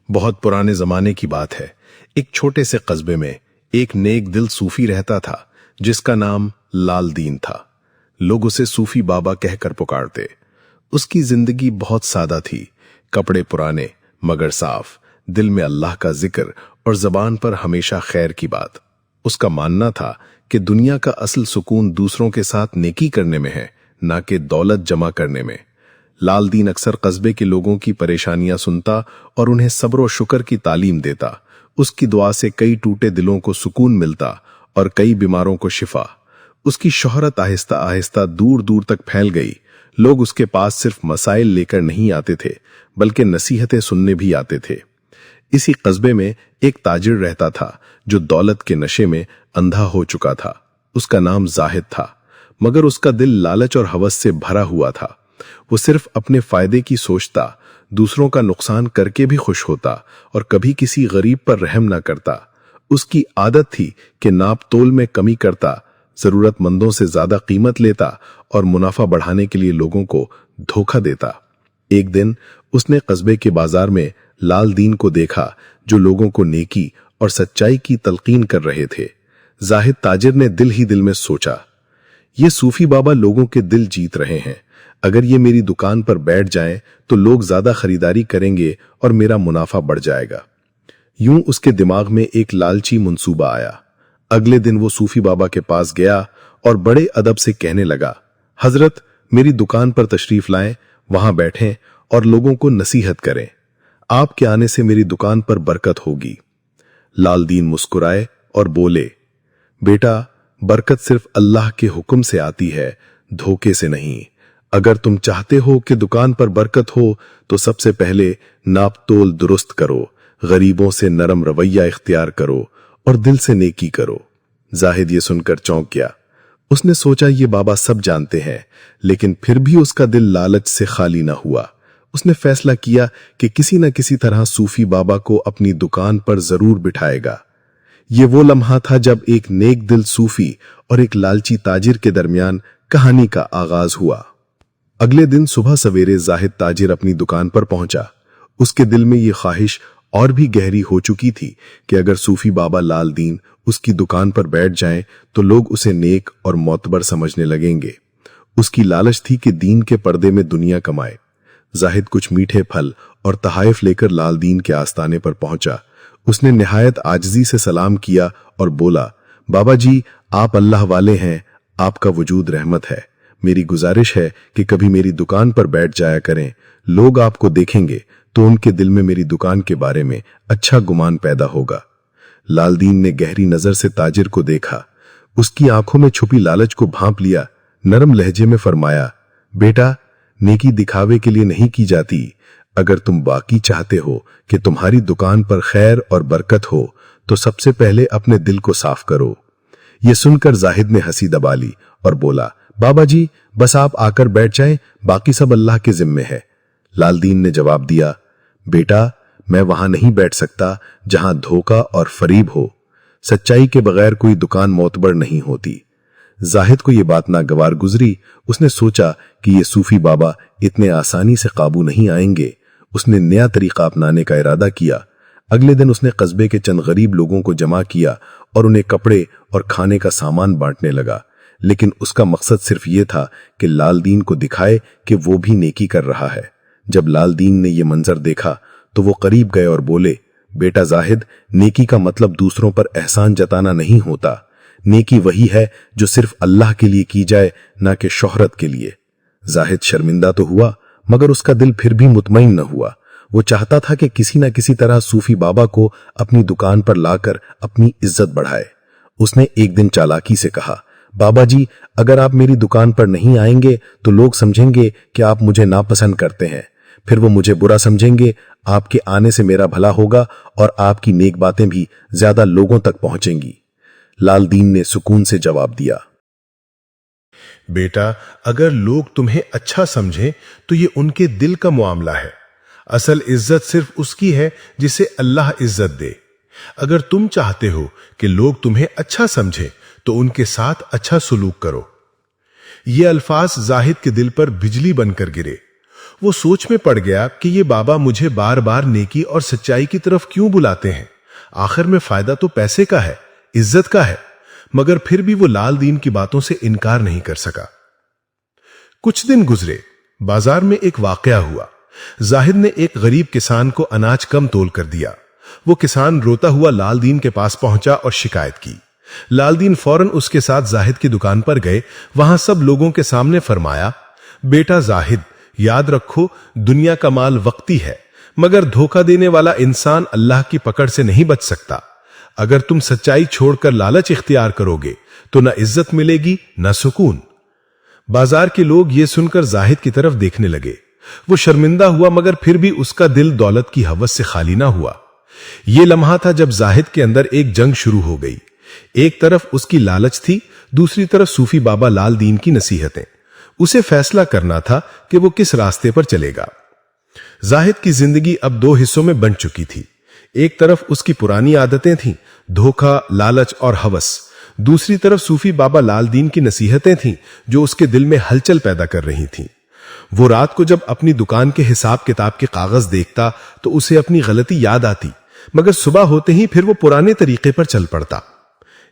बहुत पुराने जमाने की बात है। एक छोटे से कस्बे में एक नेक दिल सूफी रहता था जिसका नाम लाल दीन था। लोग उसे सूफी बाबा कहकर पुकारते। उसकी जिंदगी बहुत सादा थी, कपड़े पुराने मगर साफ, दिल में अल्लाह का जिक्र और जबान पर हमेशा खैर की बात। उसका मानना था कि दुनिया का असल सुकून दूसरों के साथ नेकी करने में है, ना कि दौलत जमा करने में। लाल दीन अक्सर कस्बे के लोगों की परेशानियां सुनता और उन्हें सब्र और शुक्र की तालीम देता। उसकी दुआ से कई टूटे दिलों को सुकून मिलता और कई बीमारों को शिफा। उसकी शोहरत आहिस्ता आहिस्ता दूर दूर तक फैल गई। लोग उसके पास सिर्फ मसाइल लेकर नहीं आते थे, बल्कि नसीहतें सुनने भी आते थे। इसी कस्बे में एक ताजिर रहता था जो दौलत के नशे में अंधा हो चुका था। उसका नाम जाहिद था, मगर उसका दिल लालच और हवस से भरा हुआ था। वो सिर्फ अपने फायदे की सोचता, दूसरों का नुकसान करके भी खुश होता और कभी किसी गरीब पर रहम ना करता। उसकी आदत थी कि नाप तोल में कमी करता, जरूरतमंदों से ज्यादा कीमत लेता और मुनाफा बढ़ाने के लिए लोगों को धोखा देता। एक दिन उसने कस्बे के बाजार में लाल दीन को देखा जो लोगों को नेकी और सच्चाई की तलकीन कर रहे थे। जाहिद ताजिर ने दिल ही दिल में सोचा, ये सूफी बाबा लोगों के दिल जीत रहे हैं। अगर ये मेरी दुकान पर बैठ जाएं तो लोग ज्यादा खरीदारी करेंगे और मेरा मुनाफा बढ़ जाएगा। यूं उसके दिमाग में एक लालची मंसूबा आया। अगले दिन वो सूफी बाबा के पास गया और बड़े अदब से कहने लगा, हजरत, मेरी दुकान पर तशरीफ लाएं, वहां बैठें और लोगों को नसीहत करें। आपके आने से मेरी दुकान पर बरकत होगी। लाल दीन मुस्कुराए और बोले, बेटा, बरकत सिर्फ अल्लाह के हुक्म से आती है, धोखे से नहीं। अगर तुम चाहते हो कि दुकान पर बरकत हो तो सबसे पहले नाप तोल दुरुस्त करो, गरीबों से नरम रवैया इख्तियार करो और दिल से नेकी करो। जाहिद ये सुनकर चौंक गया। उसने सोचा ये बाबा सब जानते हैं, लेकिन फिर भी उसका दिल लालच से खाली ना हुआ। उसने फैसला किया कि किसी न किसी तरह सूफी बाबा को अपनी दुकान पर जरूर बिठाएगा। ये वो लम्हा था जब एक नेक दिल सूफी और एक लालची ताजिर के दरमियान कहानी का आगाज हुआ। अगले दिन सुबह सवेरे जाहिद ताजिर अपनी दुकान पर पहुंचा। उसके दिल में ये ख्वाहिश और भी गहरी हो चुकी थी कि अगर सूफी बाबा लाल दीन उसकी दुकान पर बैठ जाएं तो लोग उसे नेक और मोतबर समझने लगेंगे। उसकी लालच थी कि दीन के पर्दे में दुनिया कमाए। जाहिद कुछ मीठे फल और तहाइफ लेकर लाल दीन के आस्ताने पर पहुंचा। उसने निहायत आजिजी से सलाम किया और बोला, बाबा जी, आप अल्लाह वाले हैं, आपका वजूद रहमत है। मेरी गुजारिश है कि कभी मेरी दुकान पर बैठ जाया करें। लोग आपको देखेंगे तो उनके दिल में मेरी दुकान के बारे में अच्छा गुमान पैदा होगा। लाल दीन ने गहरी नजर से ताजिर को देखा। उसकी आंखों में छुपी लालच को भांप लिया। नरम लहजे में फरमाया, बेटा, नेकी दिखावे के लिए नहीं की जाती। अगर तुम बाकी चाहते हो कि तुम्हारी दुकान पर खैर और बरकत हो तो सबसे पहले अपने दिल को साफ करो। यह सुनकर जाहिद ने हंसी दबा ली और बोला, बाबा जी, बस आप आकर बैठ जाएं, बाकी सब अल्लाह के जिम्मे है। लाल दीन ने जवाब दिया, बेटा, मैं वहां नहीं बैठ सकता जहां धोखा और फरीब हो। सच्चाई के बगैर कोई दुकान मोतबर नहीं होती। जाहिद को यह बात नागवार गुजरी। उसने सोचा कि ये सूफी बाबा इतने आसानी से काबू नहीं आएंगे। उसने नया तरीका अपनाने का इरादा किया। अगले दिन उसने कस्बे के चंद गरीब लोगों को जमा किया और उन्हें कपड़े और खाने का सामान बांटने लगा। लेकिन उसका मकसद सिर्फ ये था कि लाल दीन को दिखाए कि वो भी नेकी कर रहा है। जब लाल दीन ने यह मंजर देखा तो वो करीब गए और बोले, बेटा जाहिद, नेकी का मतलब दूसरों पर एहसान जताना नहीं होता। नेकी वही है जो सिर्फ अल्लाह के लिए की जाए, ना कि शोहरत के लिए। जाहिद शर्मिंदा तो हुआ, मगर उसका दिल फिर भी मुतमईन न हुआ। वो चाहता था कि किसी न किसी तरह सूफी बाबा को अपनी दुकान पर लाकर अपनी इज्जत बढ़ाए। उसने एक दिन चालाकी से कहा, बाबा जी, अगर आप मेरी दुकान पर नहीं आएंगे तो लोग समझेंगे कि आप मुझे नापसंद करते हैं। फिर वो मुझे बुरा समझेंगे। आपके आने से मेरा भला होगा और आपकी नेक बातें भी ज्यादा लोगों तक पहुंचेंगी। लाल दीन ने सुकून से जवाब दिया, बेटा, अगर लोग तुम्हें अच्छा समझें तो ये उनके दिल का मामला है। असल इज्जत सिर्फ उसकी है जिसे अल्लाह इज्जत दे। अगर तुम चाहते हो कि लोग तुम्हें अच्छा समझें तो उनके साथ अच्छा सुलूक करो। ये अल्फाज जाहिद के दिल पर बिजली बनकर गिरे। वो सोच में पड़ गया कि ये बाबा मुझे बार बार नेकी और सच्चाई की तरफ क्यों बुलाते हैं। आखिर में फायदा तो पैसे का है, इज्जत का है। मगर फिर भी वो लाल दीन की बातों से इनकार नहीं कर सका। कुछ दिन गुजरे, बाजार में एक वाकया हुआ। जाहिद ने एक गरीब किसान को अनाज कम तोल कर दिया। वो किसान रोता हुआ लाल दीन के पास पहुंचा और शिकायत की। लाल दीन फौरन उसके साथ जाहिद की दुकान पर गए। वहां सब लोगों के सामने फरमाया, बेटा जाहिद, याद रखो दुनिया का माल वक्ती है, मगर धोखा देने वाला इंसान अल्लाह की पकड़ से नहीं बच सकता। अगर तुम सच्चाई छोड़कर लालच इख्तियार करोगे तो न इज्जत मिलेगी न सुकून। बाजार के लोग ये सुनकर जाहिद की तरफ देखने लगे। वो शर्मिंदा हुआ, मगर फिर भी उसका दिल दौलत की हवस से खाली ना हुआ। ये लम्हा था जब जाहिद के अंदर एक जंग शुरू हो गई। एक तरफ उसकी लालच थी, दूसरी तरफ सूफी बाबा लाल दीन की नसीहतें। उसे फैसला करना था कि वो किस रास्ते पर चलेगा। जाहिद की जिंदगी अब दो हिस्सों में बंट चुकी थी। एक तरफ उसकी पुरानी आदतें थीं, धोखा, लालच और हवस। दूसरी तरफ सूफी बाबा लाल दीन की नसीहतें थीं जो उसके दिल में हलचल पैदा कर रही थीं। वो रात को जब अपनी दुकान के हिसाब किताब के कागज देखता तो उसे अपनी गलती याद आती, मगर सुबह होते ही फिर वो पुराने तरीके पर चल पड़ता।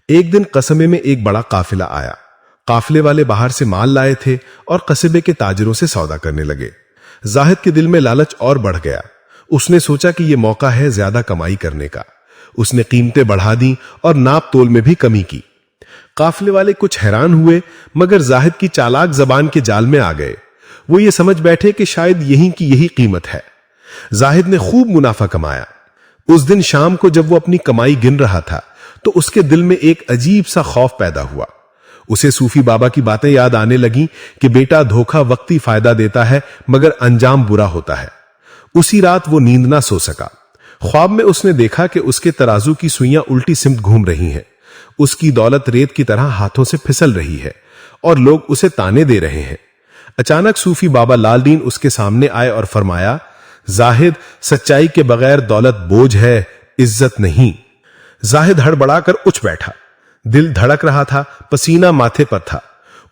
एक दिन कस्बे में एक बड़ा काफिला आया। काफिले वाले बाहर से माल लाए थे और कस्बे के ताजिरों से सौदा करने लगे। जाहिद के दिल में लालच और बढ़ गया। उसने सोचा कि यह मौका है ज्यादा कमाई करने का। उसने कीमतें बढ़ा दी और नाप तोल में भी कमी की। काफिले वाले कुछ हैरान हुए, मगर जाहिद की चालाक जबान के जाल में आ गए। वो ये समझ बैठे कि शायद यही की यही कीमत है। जाहिद ने खूब मुनाफा कमाया। उस दिन शाम को जब वो अपनी कमाई गिन रहा था तो उसके दिल में एक अजीब सा खौफ पैदा हुआ। उसे सूफी बाबा की बातें याद आने लगी कि बेटा, धोखा वक्ती फायदा देता है मगर अंजाम बुरा होता है। उसी रात वो नींद ना सो सका। ख्वाब में उसने देखा कि उसके तराजू की सुइयां उल्टी सिमत घूम रही हैं। उसकी दौलत रेत की तरह हाथों से फिसल रही है और लोग उसे ताने दे रहे हैं। अचानक सूफी बाबा लाल दीन उसके सामने आए और फरमाया, जाहिद, सच्चाई के बगैर दौलत बोझ है, इज्जत नहीं। जाहिद हड़बड़ाकर उठ बैठा। दिल धड़क रहा था, पसीना माथे पर था।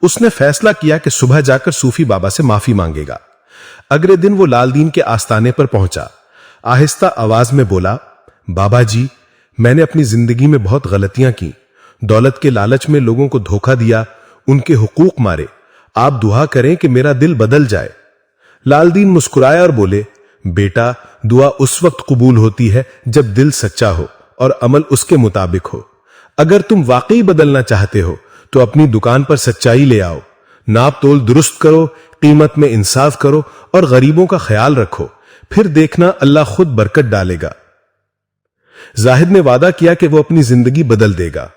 उसने फैसला किया कि सुबह जाकर सूफी बाबा से माफी मांगेगा। अगले दिन वो लाल दीन के आस्ताने पर पहुंचा। आहिस्ता आवाज में बोला, बाबा जी, मैंने अपनी जिंदगी में बहुत गलतियां की। दौलत के लालच में लोगों को धोखा दिया, उनके हुकूक मारे। आप दुआ करें कि मेरा दिल बदल जाए। लाल दीन मुस्कुराया और बोले, बेटा, दुआ उस वक्त कबूल होती है जब दिल सच्चा हो और अमल उसके मुताबिक हो। अगर तुम वाकई बदलना चाहते हो तो अपनी दुकान पर सच्चाई ले आओ, नाप तोल दुरुस्त करो, कीमत में इंसाफ करो और गरीबों का ख्याल रखो। फिर देखना अल्लाह खुद बरकत डालेगा। जाहिद ने वादा किया कि वो अपनी जिंदगी बदल देगा।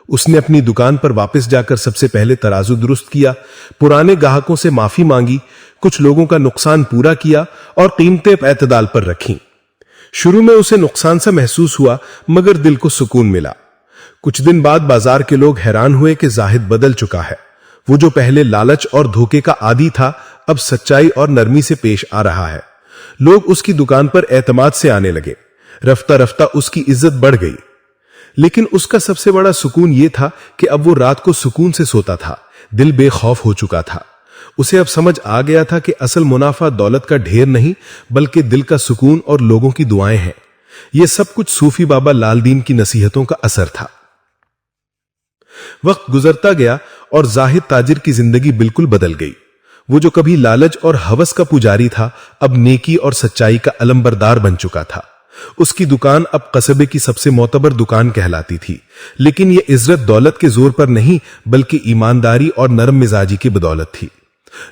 उसने अपनी दुकान पर वापस जाकर सबसे पहले तराजू दुरुस्त किया, पुराने ग्राहकों से माफी मांगी, कुछ लोगों का नुकसान पूरा किया और कीमतें एतदाल पर रखीं। शुरू में उसे नुकसान सा महसूस हुआ, मगर दिल को सुकून मिला। कुछ दिन बाद बाजार के लोग हैरान हुए कि जाहिद बदल चुका है। वो जो पहले लालच और धोखे का आदी था, अब सच्चाई और नरमी से पेश आ रहा है। लोग उसकी दुकान पर एतमाद से आने लगे। रफ्ता रफ्ता उसकी इज्जत बढ़ गई। लेकिन उसका सबसे बड़ा सुकून यह था कि अब वो रात को सुकून से सोता था। दिल बेखौफ हो चुका था। उसे अब समझ आ गया था कि असल मुनाफा दौलत का ढेर नहीं, बल्कि दिल का सुकून और लोगों की दुआएं हैं। यह सब कुछ सूफी बाबा लाल दीन की नसीहतों का असर था। वक्त गुजरता गया और जाहिद ताजिर की जिंदगी बिल्कुल बदल गई। वो जो कभी लालच और हवस का पुजारी था, अब नेकी और सच्चाई का अलंबरदार बन चुका था। उसकी दुकान अब कस्बे की सबसे मोतबर दुकान कहलाती थी। लेकिन यह इज्जत दौलत के जोर पर नहीं, बल्कि ईमानदारी और नरम मिजाजी की बदौलत थी।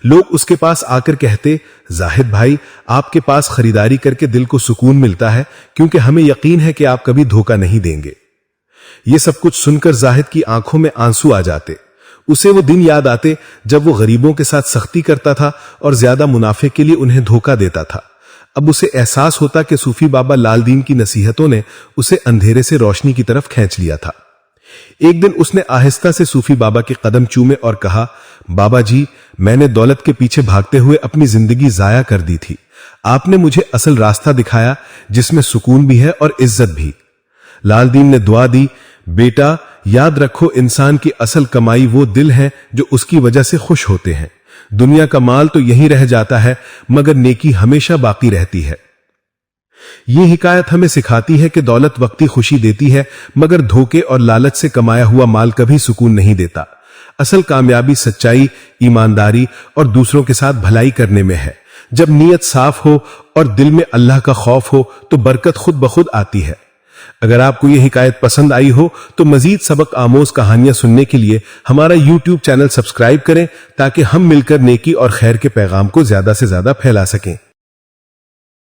लोग उसके पास आकर कहते, जाहिद भाई, आपके पास खरीदारी करके दिल को सुकून मिलता है, क्योंकि हमें यकीन है कि आप कभी धोखा नहीं देंगे। यह सब कुछ सुनकर जाहिद की आंखों में आंसू आ जाते। उसे वो दिन याद आते जब वो गरीबों के साथ सख्ती करता था और ज्यादा मुनाफे के लिए उन्हें धोखा देता था। अब उसे एहसास होता कि सूफी बाबा लाल दीन की नसीहतों ने उसे अंधेरे से रोशनी की तरफ खींच लिया था। एक दिन उसने आहिस्ता से सूफी बाबा के कदम चूमे और कहा, बाबा जी, मैंने दौलत के पीछे भागते हुए अपनी जिंदगी जाया कर दी थी। आपने मुझे असल रास्ता दिखाया जिसमें सुकून भी है और इज्जत भी। लाल दीन ने दुआ दी, बेटा, याद रखो, इंसान की असल कमाई वो दिल है जो उसकी वजह से खुश होते हैं। दुनिया का माल तो यहीं रह जाता है, मगर नेकी हमेशा बाकी रहती है। ये हिकायत हमें सिखाती है कि दौलत वक्ती खुशी देती है, मगर धोखे और लालच से कमाया हुआ माल कभी सुकून नहीं देता। असल कामयाबी सच्चाई, ईमानदारी और दूसरों के साथ भलाई करने में है। जब नीयत साफ हो और दिल में अल्लाह का खौफ हो तो बरकत खुद ब खुद आती है। अगर आपको यह हिकायत पसंद आई हो तो मजीद सबक आमोज कहानियां सुनने के लिए हमारा YouTube चैनल सब्सक्राइब करें, ताकि हम मिलकर नेकी और खैर के पैगाम को ज्यादा से ज्यादा फैला सकें।